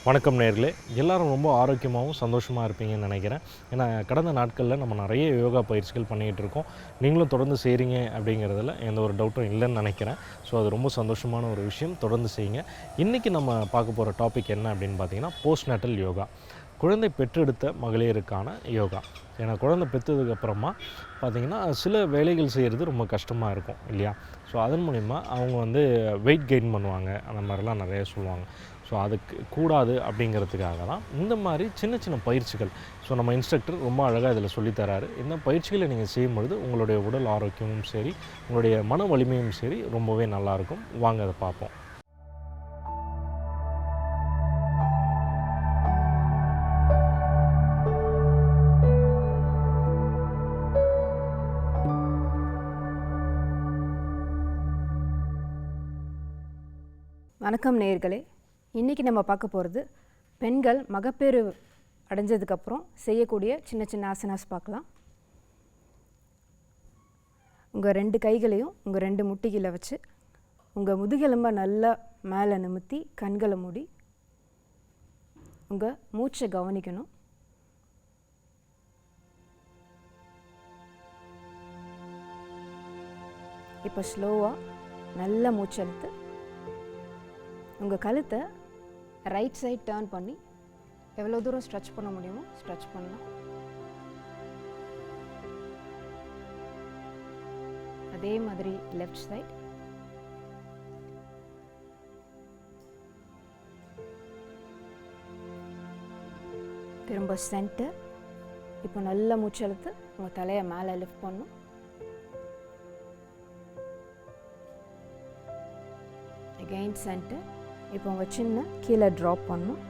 வணக்கம் நேயர்களே, எல்லாரும் ரொம்ப ஆரோக்கியமாகவும் சந்தோஷமாக இருப்பீங்கன்னு நினைக்கிறேன். ஏன்னா கடந்த நாட்களில் நம்ம நிறைய யோகா பயிற்சிகள் பண்ணிகிட்டு இருக்கோம். நீங்களும் தொடர்ந்து செய்கிறீங்க அப்படிங்கிறதுல எந்த ஒரு டவுட்டும் இல்லைன்னு நினைக்கிறேன். ஸோ அது ரொம்ப சந்தோஷமான ஒரு விஷயம், தொடர்ந்து செய்யுங்க. இன்றைக்கி நம்ம பார்க்க போகிற டாபிக் என்ன அப்படின்னு பார்த்தீங்கன்னா, போஸ்ட்நாட்டல் யோகா. குழந்தை பெற்றெடுத்த மகளிருக்கான யோகா. ஏன்னா குழந்தை பெற்றதுக்கப்புறமா பார்த்திங்கன்னா சில வேலைகள் செய்கிறது ரொம்ப கஷ்டமாக இருக்கும் இல்லையா? ஸோ அதன் மூலிமா அவங்க வெயிட் கெயின் பண்ணுவாங்க, அந்த மாதிரிலாம் நிறைய சொல்லுவாங்க. ஸோ அதுக்கு கூடாது அப்படிங்கிறதுக்காக தான் இந்த மாதிரி சின்ன சின்ன பயிற்சிகள். ஸோ நம்ம இன்ஸ்ட்ரக்டர் ரொம்ப அழகாக இதில் சொல்லித்தராரு. இந்த பயிற்சிகளை நீங்கள் செய்யும்பொழுது உங்களுடைய உடல் ஆரோக்கியமும் சரி, உங்களுடைய மன வலிமையும் சரி ரொம்பவே நல்லாயிருக்கும். வாங்க அதை பார்ப்போம். வணக்கம் நேயர்களே, இன்றைக்கி நம்ம பார்க்க போகிறது பெண்கள் மகப்பேறு அடைஞ்சதுக்கப்புறம் செய்யக்கூடிய சின்ன சின்ன ஆசனாஸ் பார்க்கலாம். உங்கள் 2 கைகளையும் உங்கள் 2 முட்டிகளை வச்சு உங்கள் முதுகெலும்பை நல்லா மேலே நிமித்தி கண்களை மூடி உங்கள் மூச்சை கவனிக்கணும். இப்போ ஸ்லோவாக நல்லா மூச்செழுத்து உங்கள் கழுத்தை ரைட் சைட் டர்ன் பண்ணி எவ்வளோ தூரம் ஸ்ட்ரெச் பண்ண முடியுமோ ஸ்ட்ரெச் பண்ணலாம். அதே மாதிரி லெஃப்ட் சைட். திரும்ப சென்டர். இப்போ நல்ல மூச்செழுத்து உங்கள் தலையை மேலே லிஃப்ட் பண்ணும். Again centre. இப்போ உங்கள் சின்ன கீழே ட்ராப் பண்ணணும்.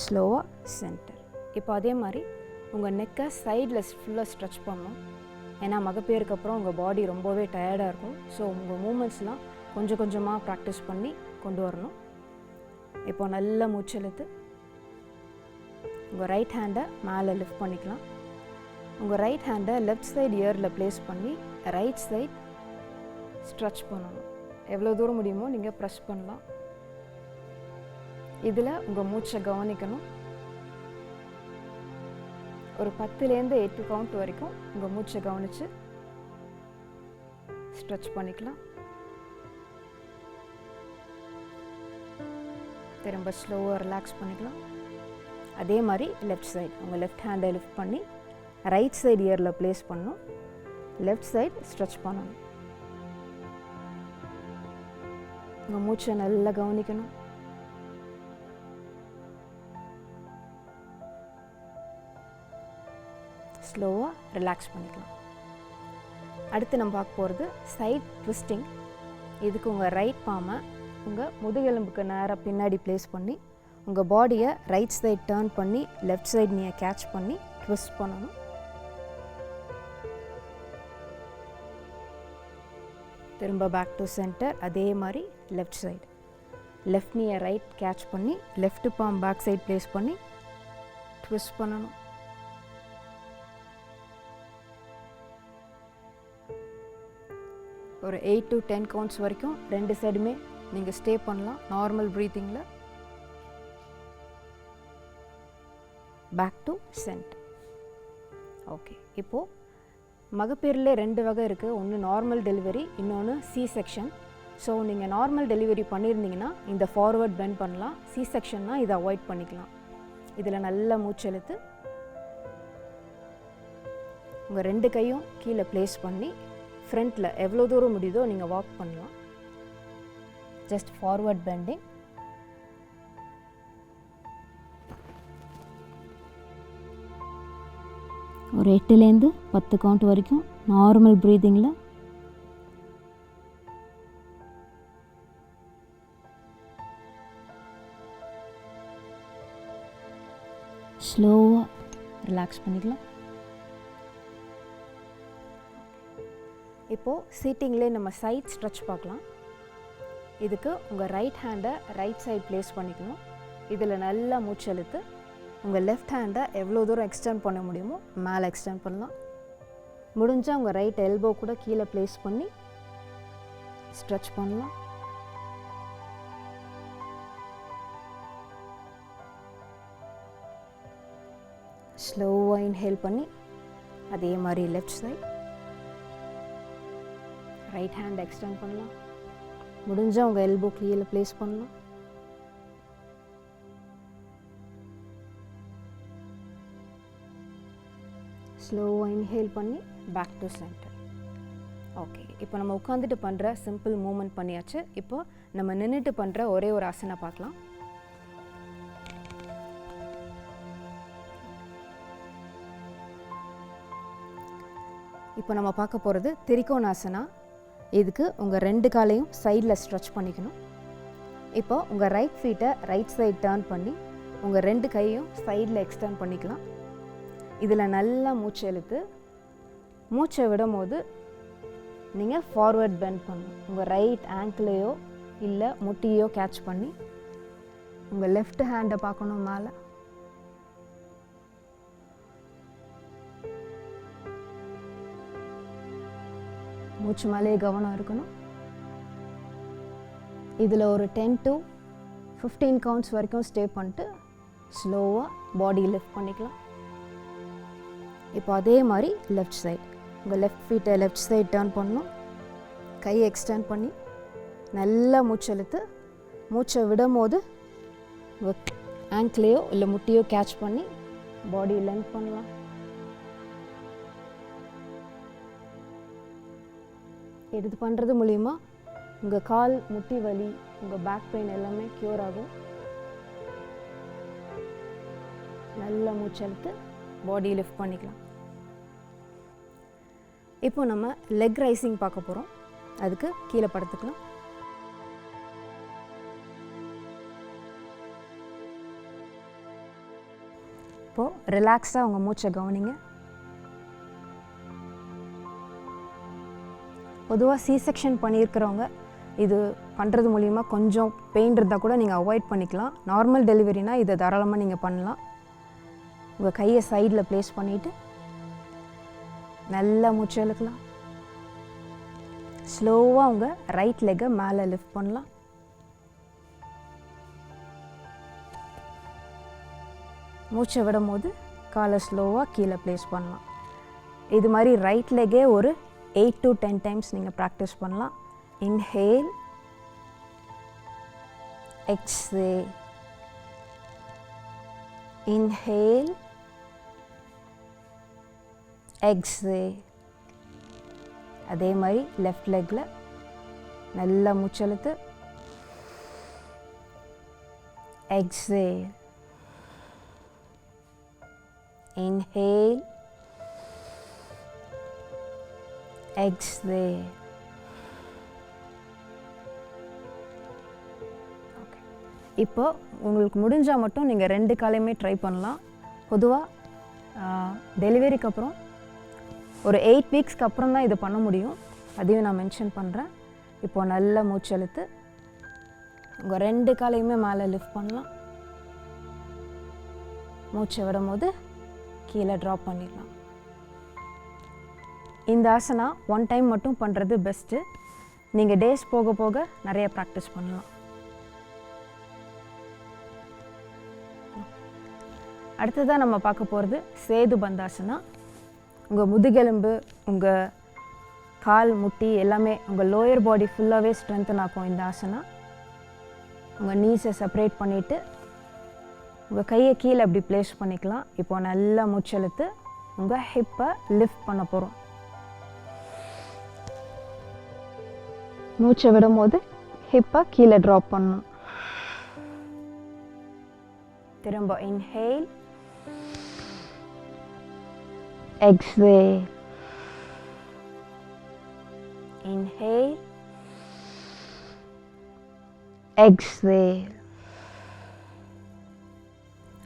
ஸ்லோவாக சென்டர். இப்போ அதே மாதிரி உங்கள் நெக்கை சைடில் ஃபுல்லாக ஸ்ட்ரெச் பண்ணணும். ஏன்னா மகப்பேருக்கு அப்புறம் உங்கள் பாடி ரொம்பவே டயர்டாக இருக்கும். ஸோ உங்கள் மூமெண்ட்ஸ்லாம் கொஞ்சம் கொஞ்சமாக ப்ராக்டிஸ் பண்ணி கொண்டு வரணும். இப்போ நல்ல மூச்செழுத்து உங்கள் ரைட் ஹேண்டை மேலே லிஃப்ட் பண்ணிக்கலாம். உங்கள் ரைட் ஹேண்டை லெஃப்ட் சைடு இயரில் ப்ளேஸ் பண்ணி ரைட் சைட் ஸ்ட்ரெச் பண்ணணும். எவ்வளோ தூரம் முடியுமோ நீங்கள் ப்ரெஸ் பண்ணலாம். இதில் உங்கள் மூச்சை கவனிக்கணும். ஒரு 10லேருந்து 8 கவுண்ட் வரைக்கும் உங்கள் மூச்சை கவனித்து ஸ்ட்ரெச் பண்ணிக்கலாம். திரும்ப ஸ்லோவாக ரிலாக்ஸ் பண்ணிக்கலாம். அதே மாதிரி லெஃப்ட் சைடு உங்கள் லெஃப்ட் ஹேண்டை லிஃப்ட் பண்ணி ரைட் சைடு இயரில் ப்ளேஸ் பண்ணணும். லெஃப்ட் சைடு ஸ்ட்ரெச் பண்ணணும். உங்கள் மூச்சை நல்லா கவனிக்கணும். ஸ்லோவாக ரிலாக்ஸ் பண்ணிக்கலாம். அடுத்து நம்ம பார்க்க போகிறது சைட் ட்விஸ்டிங். இதுக்கு உங்கள் ரைட் பாமை உங்கள் முதுகெலும்புக்கு நேராக பின்னாடி ப்ளேஸ் பண்ணி உங்கள் பாடியை ரைட் சைட் டர்ன் பண்ணி லெஃப்ட் சைடு நீங்கள் கேட்ச் பண்ணி ட்விஸ்ட் பண்ணணும். திரும்ப பேக் டு சென்டர். அதே மாதிரி லெஃப்ட் சைடு லெஃப்ட் நீயை ரைட் கேட்ச் பண்ணி left palm back side place பண்ணி ட்விஸ்ட் பண்ணணும். ஒரு 8 to 10 கவுண்ட்ஸ் வரைக்கும் 2 சைடுமே நீங்கள் ஸ்டே பண்ணலாம் நார்மல் ப்ரீத்திங்கில். Back to centre. ஓகே, இப்போது மகப்பேரில் 2 வகை இருக்குது. ஒன்று நார்மல் டெலிவரி, இன்னொன்று சி செக்ஷன். ஸோ நீங்கள் நார்மல் டெலிவரி பண்ணியிருந்தீங்கன்னா இந்த ஃபார்வர்ட் பெண்ட் பண்ணலாம். சி செக்ஷன்னா இதை அவாய்ட் பண்ணிக்கலாம். இதில் நல்ல மூச்செழுத்து உங்கள் 2 கையும் கீழே ப்ளேஸ் பண்ணி ஃப்ரண்ட்டில் எவ்வளோ தூரம் முடியுதோ நீங்கள் வாக் பண்ணலாம். Just forward bending. ஒரு 8லேருந்து 10 கவுண்ட் வரைக்கும் நார்மல் ப்ரீதிங்கில். ஸ்லோவாக ரிலாக்ஸ் பண்ணிக்கலாம். இப்போது சீட்டிங்லேயே நம்ம சைட் ஸ்ட்ரெச் பார்க்கலாம். இதுக்கு உங்கள் ரைட் ஹேண்டை ரைட் சைட் ப்ளேஸ் பண்ணிக்கணும். இதில் நல்லா மூச்செழுத்து உங்கள் லெஃப்ட் ஹேண்டை எவ்வளோ தூரம் எக்ஸ்டெண்ட் பண்ண முடியுமோ மேலே எக்ஸ்டெண்ட் பண்ணலாம். முடிஞ்சால் உங்கள் ரைட் எல்போ கூட கீழே ப்ளேஸ் பண்ணி ஸ்ட்ரெச் பண்ணலாம். ஸ்லோவாக இன்ஹேல் பண்ணி அதே மாதிரி left side. Right hand extend பண்ணலாம். முடிஞ்சால் உங்கள் எல்போ கீழே ப்ளேஸ் பண்ணலாம். ஸ்லோவாக இன்ஹேல் பண்ணி பேக் டு சென்டர். ஓகே, இப்போ நம்ம உட்காந்துட்டு பண்ணுற சிம்பிள் மூமெண்ட் பண்ணியாச்சு. இப்போ நம்ம நின்றுட்டு பண்ணுற ஒரே ஒரு ஆசனை பார்க்கலாம். இப்போ நம்ம பார்க்க போகிறது திரிகோணாசனா. இதுக்கு உங்கள் 2 காலையும் சைடில் ஸ்ட்ரெச் பண்ணிக்கணும். இப்போ உங்கள் ரைட் ஃபீட்டை ரைட் சைட் டர்ன் பண்ணி உங்கள் 2 கையும் சைடில் எக்ஸ்டர்ன் பண்ணிக்கலாம். இதில் நல்லா மூச்சு இழுத்து மூச்சை விடும் போது நீங்கள் ஃபார்வர்ட் பெண்ட் பண்ணணும். உங்கள் ரைட் ஆங்கிளையோ இல்லை முட்டியோ கேட்ச் பண்ணி உங்கள் லெஃப்ட் ஹேண்டை பார்க்கணும் மேலே. மூச்சு மேலே கவனம் இருக்கணும். இதில் ஒரு 10 to 15 கவுண்ட்ஸ் வரைக்கும் ஸ்டே பண்ணிட்டு ஸ்லோவாக பாடி லிஃப்ட் பண்ணிக்கலாம். இப்போ அதே மாதிரி லெஃப்ட் சைட், உங்கள் லெஃப்ட் ஃபீட்டை லெஃப்ட் சைட் டர்ன் பண்ணணும். கையை எக்ஸ்டெண்ட் பண்ணி நல்லா மூச்சு இழுத்து மூச்சை விடும் போது ஆங்கிளையோ இல்லை முட்டியோ கேட்ச் பண்ணி பாடி லென்த் பண்ணலாம். இது பண்ணுறது மூலிமா உங்கள் கால் முட்டி வலி, உங்கள் பேக் பெயின் எல்லாமே க்யூர் ஆகும். நல்லா மூச்சு இழுத்து பாடி லிஃப்ட் பண்ணிக்கலாம். இப்போ நம்ம லெக் ரைசிங் பார்க்க போகிறோம். அதுக்கு கீழே படுத்துக்கலாம். இப்போது ரிலாக்ஸாக உங்கள் மூச்சை கவனிங்க. பொதுவாக C-செக்ஷன் பண்ணியிருக்கிறவங்க இது பண்ணுறது மூலிமா கொஞ்சம் பெயின் இருந்தால் கூட நீங்கள் அவாய்ட் பண்ணிக்கலாம். நார்மல் டெலிவரினா இதை தாராளமாக நீங்கள் பண்ணலாம். உங்கள் கையை சைடில் ப்ளேஸ் பண்ணிவிட்டு நல்லா மூச்சு இழுக்கலாம். ஸ்லோவாக உங்கள் ரைட் லெக்கை மேலே லிஃப்ட் பண்ணலாம். மூச்சை விடும் போது காலை ஸ்லோவாக கீழே ப்ளேஸ் பண்ணலாம். இது மாதிரி ரைட் லெக்கே ஒரு 8 to 10 டைம்ஸ் நீங்கள் ப்ராக்டிஸ் பண்ணலாம். Inhale, exhale, inhale, exhale. அதே மாதிரி லெஃப்ட் லெக்கில் நல்லா மூச்செழுத்து எக்ஸேல், இன்ஹேல், exhale. ஓகே, இப்போ உங்களுக்கு முடிஞ்சால் மட்டும் நீங்கள் 2 காலையுமே ட்ரை பண்ணலாம். பொதுவாக டெலிவரிக்கு அப்புறம் ஒரு 8 வீக்ஸ்க்கு அப்புறம் தான் இது பண்ண முடியும். அதையும் நான் மென்ஷன் பண்ணுறேன். இப்போ நல்லா மூச்செழுத்து உங்கள் 2 காலையுமே மேலே லிஃப்ட் பண்ணலாம். மூச்சை விடும் போது கீழே ட்ராப் பண்ணிடலாம். இந்த ஆசனா 1 டைம் மட்டும் பண்ணுறது பெஸ்ட்டு. நீங்கள் டேஸ் போக போக நிறைய ப்ராக்டிஸ் பண்ணலாம். அடுத்ததாக நம்ம பார்க்க போகிறது சேது பந்தாசனா. உங்கள் முதுகெலும்பு, உங்கள் கால், முட்டி எல்லாமே உங்கள் லோயர் பாடி ஃபுல்லாகவே ஸ்ட்ரென்தன் ஆக்கும் இந்த ஆசனா. உங்கள் நீஸை செப்பரேட் பண்ணிவிட்டு உங்கள் கையை கீழே அப்படி ப்ளேஸ் பண்ணிக்கலாம். இப்போ நல்லா மூச்செழுத்து உங்கள் ஹிப்பை லிஃப்ட் பண்ண போகிறோம். மூச்சை விடும் போது ஹிப்பை கீழே ட்ராப் பண்ணணும். திரும்ப இன்ஹேல், எக்ஸேல், இன்ஹேல், எக்ஸேல்.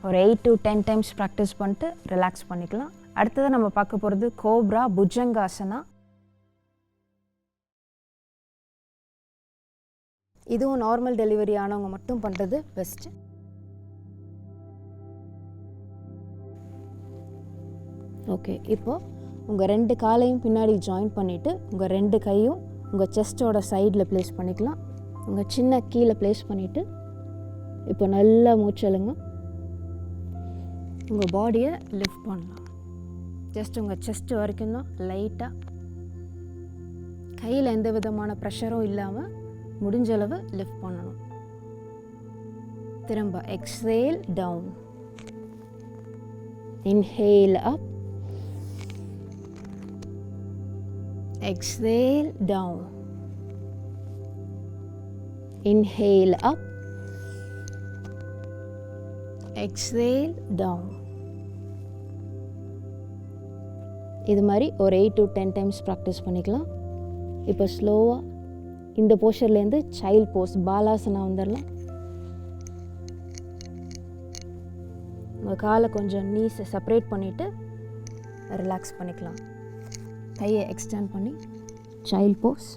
ஒரு 8 to 10 டைம்ஸ் ப்ராக்டிஸ் பண்ணிட்டு ரிலாக்ஸ் பண்ணிக்கலாம். அடுத்தது நம்ம பார்க்க போகிறது கோப்ரா புஜங்காசனா. இதுவும் நார்மல் டெலிவரி ஆனவங்க மட்டும் பண்ணுறது பெஸ்ட்டு. ஓகே, இப்போது உங்கள் 2 காலையும் பின்னாடி ஜாயின் பண்ணிவிட்டு உங்கள் 2 கையும் உங்கள் செஸ்ட்டோட சைடில் ப்ளேஸ் பண்ணிக்கலாம். உங்கள் சின்ன கீழே ப்ளேஸ் பண்ணிவிட்டு இப்போ நல்லா மூச்செழுங்க. உங்கள் பாடியை லிஃப்ட் பண்ணலாம். ஜஸ்ட் உங்கள் செஸ்ட் வரைக்கும் தான் லைட்டாக, கையில் எந்த விதமான ப்ரெஷரும் இல்லாமல் முடிஞ்ச அளவு லிஃப்ட் பண்ணணும். திரும்ப exhale down, inhale up, exhale down, inhale up, exhale down. இது மாதிரி ஒரு 8 to 10 டைம்ஸ் ப்ராக்டிஸ் பண்ணிக்கலாம். இப்போ ஸ்லோவாக இந்த போஸ்டர்லேருந்து சைல்ட் போஸ் பாலாசனா வந்துடலாம். உங்கள் காலை கொஞ்சம் நீஸை செப்பரேட் பண்ணிவிட்டு ரிலாக்ஸ் பண்ணிக்கலாம். கையை எக்ஸ்டெண்ட் பண்ணி சைல்ட் போஸ்.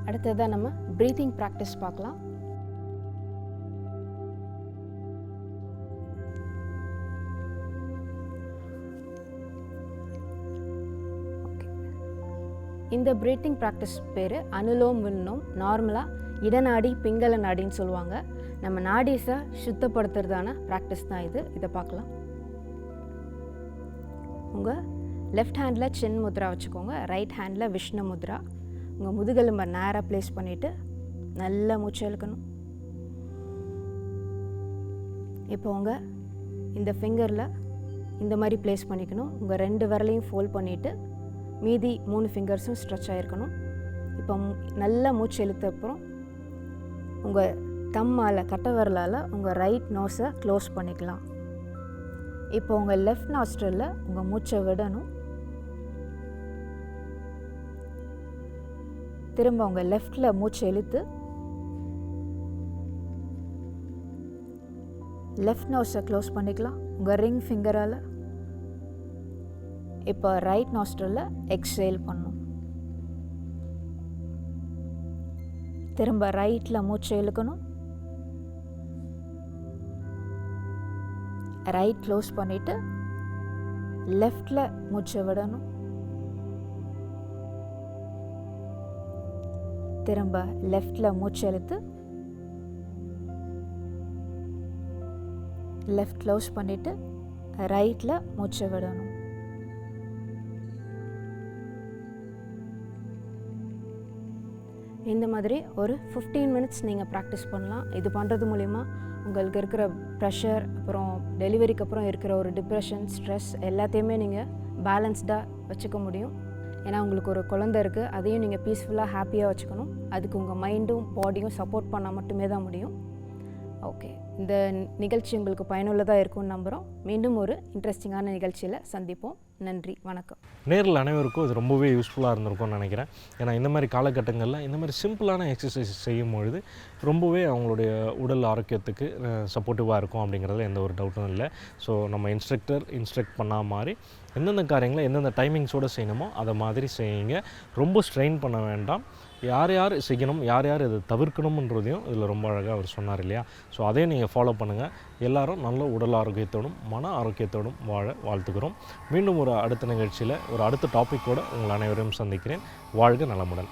அடுத்ததாக நம்ம ப்ரீத்திங் ப்ராக்டிஸ் பார்க்கலாம். இந்த ப்ரீத்திங் ப்ராக்டிஸ் பேர் அனுலோம் வில்னோம். நார்மலாக இடநாடி பிங்கள நாடின்னு சொல்லுவாங்க. நம்ம நாடிஸை சுத்தப்படுத்துறதான ப்ராக்டிஸ் தான் இது. இதை பார்க்கலாம். உங்கள் லெஃப்ட் ஹேண்டில் சின் முத்ரா வச்சுக்கோங்க, ரைட் ஹேண்டில் விஷ்ணு முத்ரா. உங்கள் முதுகெலும்பை நேராக ப்ளேஸ் பண்ணிவிட்டு நல்லா மூச்சு இழுக்கணும். இப்போ உங்கள் இந்த ஃபிங்கரில் இந்த மாதிரி ப்ளேஸ் பண்ணிக்கணும். உங்கள் 2 விரலையும் ஃபோல்ட் பண்ணிவிட்டு மீதி 3 ஃபிங்கர்ஸும் ஸ்ட்ரெச் ஆகிருக்கணும். இப்போ நல்லா மூச்சு இழுத்த அப்புறம் உங்கள் தம்மால் கட்டை விரலால் உங்கள் ரைட் நோஸை க்ளோஸ் பண்ணிக்கலாம். இப்போ உங்கள் லெஃப்ட் நாஸ்ட்ரலில் உங்கள் மூச்சை விடணும். திரும்ப உங்கள் லெஃப்டில் மூச்சு இழுத்து லெஃப்ட் நோஸை க்ளோஸ் பண்ணிக்கலாம் உங்கள் ரிங் ஃபிங்கரால். இப்போ ரைட் நாஸ்ட்ரலில் எக்ஸேல் பண்ணணும். திரும்ப ரைட்டில் மூச்சு இழுக்கணும். ரைட் க்ளோஸ் பண்ணிவிட்டு லெஃப்டில் மூச்சை விடணும். திரும்ப லெஃப்டில் மூச்சு இழுத்து லெஃப்ட் க்ளோஸ் பண்ணிவிட்டு ரைட்டில் மூச்சை விடணும். இந்த மாதிரி ஒரு 15 மினிட்ஸ் நீங்கள் ப்ராக்டிஸ் பண்ணலாம். இது பண்ணுறது மூலிமா உங்களுக்கு இருக்கிற ப்ரெஷர், அப்புறம் டெலிவரிக்கு அப்புறம் இருக்கிற ஒரு டிப்ரெஷன், ஸ்ட்ரெஸ் எல்லாத்தையுமே நீங்கள் பேலன்ஸ்டாக வச்சுக்க முடியும். ஏன்னா உங்களுக்கு ஒரு குழந்தை இருக்குது, அதையும் நீங்கள் பீஸ்ஃபுல்லாக ஹாப்பியாக வச்சுக்கணும். அதுக்கு உங்கள் மைண்டும் பாடியும் சப்போர்ட் பண்ணால் மட்டுமே தான் முடியும். ஓகே, இந்த நிகழ்ச்சி உங்களுக்கு பயனுள்ளதாக இருக்கும்னு நம்புகிறோம். மீண்டும் ஒரு இன்ட்ரெஸ்டிங்கான நிகழ்ச்சியில் சந்திப்போம். நன்றி, வணக்கம். நேரில் அனைவருக்கும் இது ரொம்பவே யூஸ்ஃபுல்லாக இருந்திருக்கும்னு நினைக்கிறேன். ஏன்னா இந்த மாதிரி காலகட்டங்களில் இந்த மாதிரி சிம்பிளான எக்ஸசைஸ் செய்யும் பொழுது ரொம்பவே அவங்களுடைய உடல் ஆரோக்கியத்துக்கு சப்போர்ட்டிவாக இருக்கும் அப்படிங்கிறதுல எந்த ஒரு டவுட்டும் இல்லை. ஸோ நம்ம இன்ஸ்ட்ரக்ட் பண்ண மாதிரி எந்தெந்த காரியங்களை எந்தெந்த டைமிங்ஸோடு செய்யணுமோ அதை மாதிரி செய்யுங்க. ரொம்ப ஸ்ட்ரெயின் பண்ண வேண்டாம். யார் யார் செய்யணும், யார் யார் இதை தவிர்க்கணுன்றதையும் இதில் ரொம்ப அழகாக அவர் சொன்னார் இல்லையா? ஸோ அதையும் நீங்கள் ஃபாலோ பண்ணுங்கள். எல்லாரும் நல்ல உடல் ஆரோக்கியத்தோடும் மன ஆரோக்கியத்தோடும் வாழ வாழ்த்துக்கிறோம். மீண்டும் ஒரு அடுத்த நிகழ்ச்சியில் ஒரு அடுத்த டாப்பிக்கோடு உங்கள் அனைவரையும் சந்திக்கிறேன். வாழ்க நலமுடன்.